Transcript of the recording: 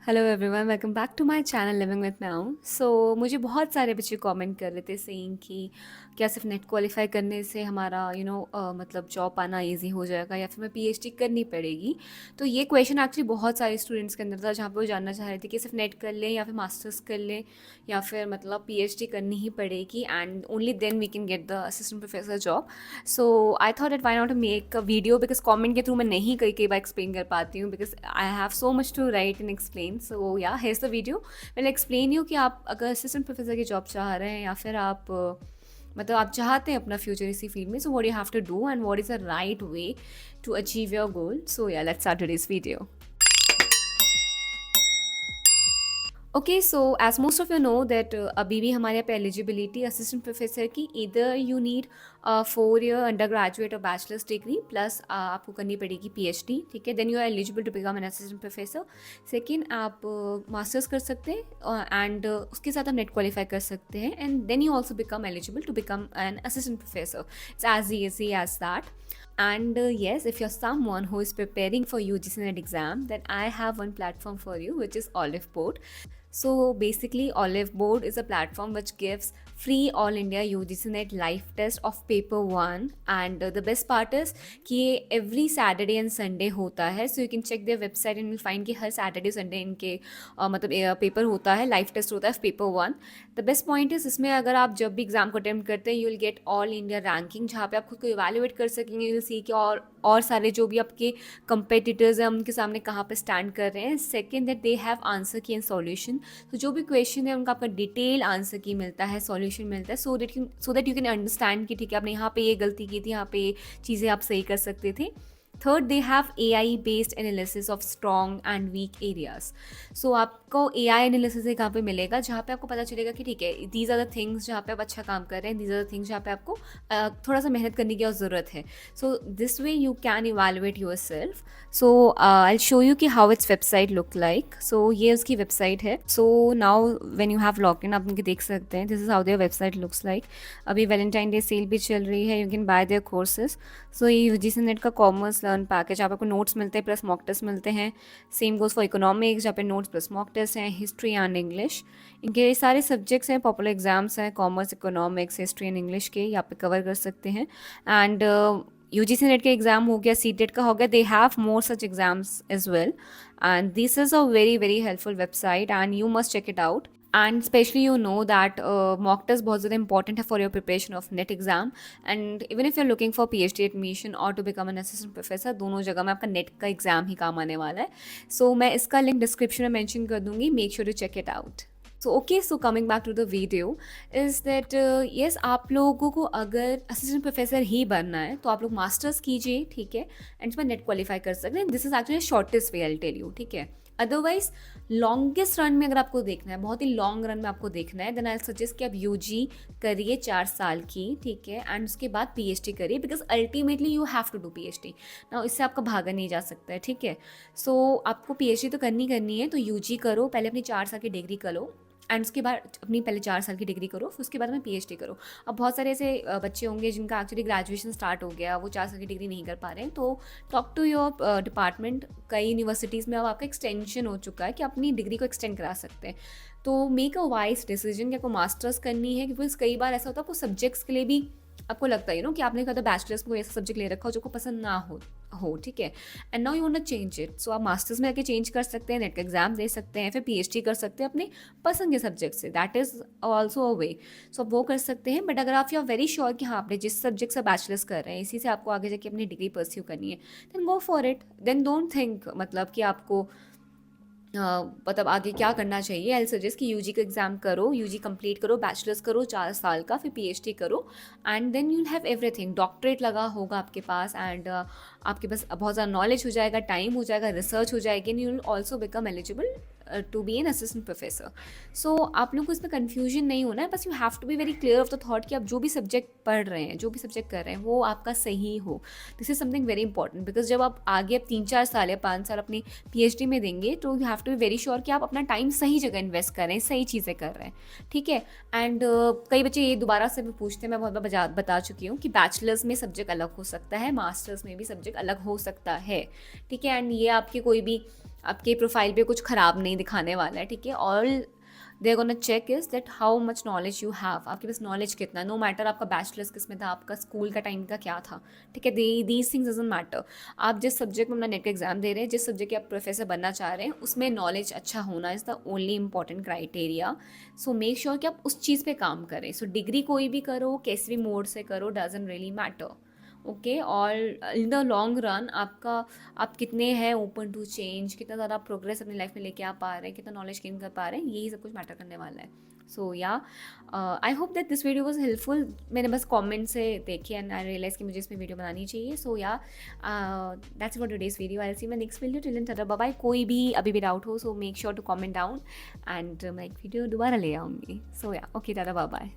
Hello everyone, welcome back to my channel living with now. मुझे बहुत सारे बच्चे कमेंट कर रहे थे सेइंग कि क्या सिर्फ नेट क्वालिफाई करने से हमारा मतलब जॉब पाना इजी हो जाएगा या फिर मैं पीएचडी करनी पड़ेगी। तो ये क्वेश्चन एक्चुअली बहुत सारे स्टूडेंट्स के अंदर था, जहाँ पे वो जानना चाह रहे थे कि सिर्फ नेट कर लें या फिर मास्टर्स कर लें या फिर मतलब पीएचडी करनी ही पड़ेगी and only then we can get the assistant professor job. So I thought at why not make a video, because comment के थ्रू मैं नहीं कई बार एक्सप्लेन कर पाती हूँ, because I have so much to write and explain. So yeah here's the video. मैं explain you कि आप अगर असिस्टेंट प्रोफेसर की जॉब चाह रहे हैं या फिर आप मतलब आप चाहते हैं अपना फ्यूचर इसी फील्ड में, so what you have to do and what is the right way to achieve your goal. So yeah let's start today's video. Okay, so as most of you know that अभी भी हमारे यहाँ पे eligibility assistant professor की इधर you need 4 year undergraduate और bachelors degree plus आपको करनी पड़ेगी पीएचडी। ठीक है, then you are eligible to become an assistant professor. Second, आप मास्टर्स कर सकते हैं एंड उसके साथ आप नेट क्वालिफाई कर सकते हैं and then you also become eligible to become an assistant professor. It's as easy as that. And yes, if you're someone who is preparing for UGC NET exam, then I have one platform for you, which is Olive Board. So basically, Olive Board is a platform which gives free all India UGC NET live test of paper 1, and the best part is कि ये every Saturday and Sunday होता है, so you can check their website and you'll find कि हर Saturday Sunday इनके मतलब paper होता है, live test होता है paper 1। The best point is इसमें अगर आप जब भी एग्जाम को अटेम्प्ट करते हैं, you will get all India ranking, जहाँ पे आप खुद को इवैल्यूएट कर सकेंगे, यू विल सी कि और सारे जो भी आपके कंपेटिटर्स हैं उनके सामने कहाँ पे स्टैंड कर रहे हैं। Second, that they have answer की एंड सॉल्यूशन, तो जो भी क्वेश्चन है उनका आपका डिटेल आंसर की मिलता है, सॉल्यूशन मिलता है, so that you can understand कि ठीक है आपने यहाँ पे ये गलती की थी, यहाँ पे ये चीज़ें आप सही कर सकते थे। Third, they have AI based analysis of strong and weak areas. So आपको AI एनालिसिस कहाँ पे मिलेगा, जहाँ पे आपको पता चलेगा कि ठीक है दीज आर द थिंग्स जहाँ पे आप अच्छा काम कर रहे हैं, दीज आर द थिंग्स जहाँ पे आपको थोड़ा सा मेहनत करने की और ज़रूरत है। So this way you can evaluate your self. So I show you कि how its website look like. So ये उसकी वेबसाइट है। So now when you have log in, आप उनके देख सकते हैं, this is how their website looks like. अभी वैलेंटाइन डे सेल भी चल रही है, you can buy their courses. So ये UGC नेट का कॉमर्स लर्न पैकेज, जहाँ पे आपको नोट्स मिलते हैं प्लस मॉक टेस्ट मिलते हैं। सेम गोज फॉर इकोनॉमिक्स, जहाँ पे नोट्स प्लस मॉक टेस्ट हैं। हिस्ट्री एंड इंग्लिश, इनके सारे सब्जेक्ट्स हैं, पॉपुलर एग्जाम्स हैं, commerce, economics, history and English के यहाँ पे कवर कर सकते हैं। एंड UGC नेट का एग्जाम हो गया, CTET का हो गया, they have more such exams as well, and this is a very very helpful website and you must check it out. And specially you know that mock test बहुत ज़्यादा important है for your preparation of NET exam, and even if you are looking for PhD admission और to become an assistant professor, दोनों जगह में आपका net का exam ही काम आने वाला है। सो मैं इसका लिंक डिस्क्रिप्शन में मेंशन कर दूंगी, make sure to check it out. So coming back to the video is that yes, आप लोगों को अगर असिस्टेंट प्रोफेसर ही बनना है तो आप लोग मास्टर्स कीजिए, ठीक है, एंड इसमें नेट क्वालिफाई कर सकते हैं। This is actually shortest way, I tell you, ठीक है। अदरवाइज लॉन्गेस्ट रन में अगर आपको देखना है, बहुत ही लॉन्ग रन में आपको देखना है, देन आई सजेस्ट कि आप UG करिए 4 साल की, ठीक है, एंड उसके बाद PhD करिए, because ultimately you have to do PhD ना, इससे आपका भागा नहीं जा सकता है, ठीक है। सो आपको PhD तो करनी है, तो UG करो, पहले अपनी 4 साल की डिग्री करो एंड उसके बाद अपनी पहले 4 साल की डिग्री करो, फिर उसके बाद में PhD करो। अब बहुत सारे ऐसे बच्चे होंगे जिनका एक्चुअली ग्रेजुएशन स्टार्ट हो गया, वो 4 साल की डिग्री नहीं कर पा रहे हैं, तो टॉक टू योर डिपार्टमेंट। कई यूनिवर्सिटीज़ में अब आपका एक्सटेंशन हो चुका है कि अपनी डिग्री को एक्सटेंड करा सकते हैं। तो मेक अ वाइज डिसीजन कि आपको मास्टर्स करनी है, क्योंकि कई बार ऐसा होता है आपको सब्जेक्ट्स के लिए भी आपको लगता है कि आपने कहा था बैचलर्स में कोई ऐसा सब्जेक्ट ले रखा हो जो को पसंद ना हो, ठीक है, and now you want to change it. So आप मास्टर्स में आके चेंज कर सकते हैं, नेट का एग्जाम दे सकते हैं, फिर PhD कर सकते हैं अपने पसंद के सब्जेक्ट से, दैट इज़ ऑल्सो अ वे। सो आप वो कर सकते हैं, बट अगर आप यू आर वेरी श्योर कि हाँ आपने जिस सब्जेक्ट से बैचलर्स कर रहे हैं इसी से आपको आगे जाके अपनी डिग्री परस्यू करनी है, then go for it. Then don't think मतलब कि आपको मतलब आगे क्या करना चाहिए। आई सजेस्ट कि UG का एग्ज़ाम करो, UG कंप्लीट करो, बैचलर्स करो 4 साल का, फिर PhD करो, and then you have everything, doctorate लगा होगा आपके पास, एंड आपके पास बहुत ज़्यादा नॉलेज हो जाएगा, टाइम हो जाएगा, रिसर्च हो जाएगी, and you will also become eligible to be an assistant professor. So आप लोग को इसमें कन्फ्यूजन नहीं होना है, बस you have to be very clear of the thought कि आप जो भी सब्जेक्ट पढ़ रहे हैं, जो भी सब्जेक्ट कर रहे हैं, वो आपका सही हो। This is something very important, because जब आप आगे अब 3-4 साल या 5 साल अपनी PhD में देंगे, तो you have to be very sure कि आप अपना टाइम सही जगह इन्वेस्ट कर रहे हैं, सही चीज़ें कर रहे हैं, ठीक है। एंड कई बच्चे ये दोबारा से भी पूछते हैं, मैं बहुत बार बता चुकी हूँ कि बैचलर्स में सब्जेक्ट अलग हो सकता है, मास्टर्स में भी सब्जेक्ट अलग हो सकता है, ठीक है। एंड ये आपके कोई भी आपके प्रोफाइल पे कुछ ख़राब नहीं दिखाने वाला है, ठीक है। All they are gonna check is that how much knowledge you have, आपके पास नॉलेज कितना है, नो मैटर आपका बैचलर्स किस में था, आपका स्कूल का टाइम का क्या था, ठीक है। These things doesn't matter. आप जिस सब्जेक्ट में अपना नेट का एग्जाम दे रहे हैं, जिस सब्जेक्ट के आप प्रोफेसर बनना चाह रहे हैं, उसमें नॉलेज अच्छा होना is the only important criteria. So make sure कि आप उस चीज़ पे काम करें। सो डिग्री कोई भी करो, कैसे भी मोड से करो, डजंट रियली मैटर, ओके। और इन द लॉन्ग रन आपका, आप कितने हैं ओपन टू चेंज, कितना ज़्यादा प्रोग्रेस अपनी लाइफ में लेके आ पा रहे हैं, कितना नॉलेज गेन कर पा रहे हैं, यही सब कुछ मैटर करने वाला है। सो या I hope that this video was helpful. मैंने बस कॉमेंट से देखी एंड आई रियलाइज कि मुझे इसमें वीडियो बनानी चाहिए। So yeah that's for today's video. I see my next video. Till then tata bye bye. कोई भी अभी भी डाउट हो so make sure to comment down and मैं एक वीडियो दोबारा ले आऊँगी। सो या ओके, टाटा बाय बाय।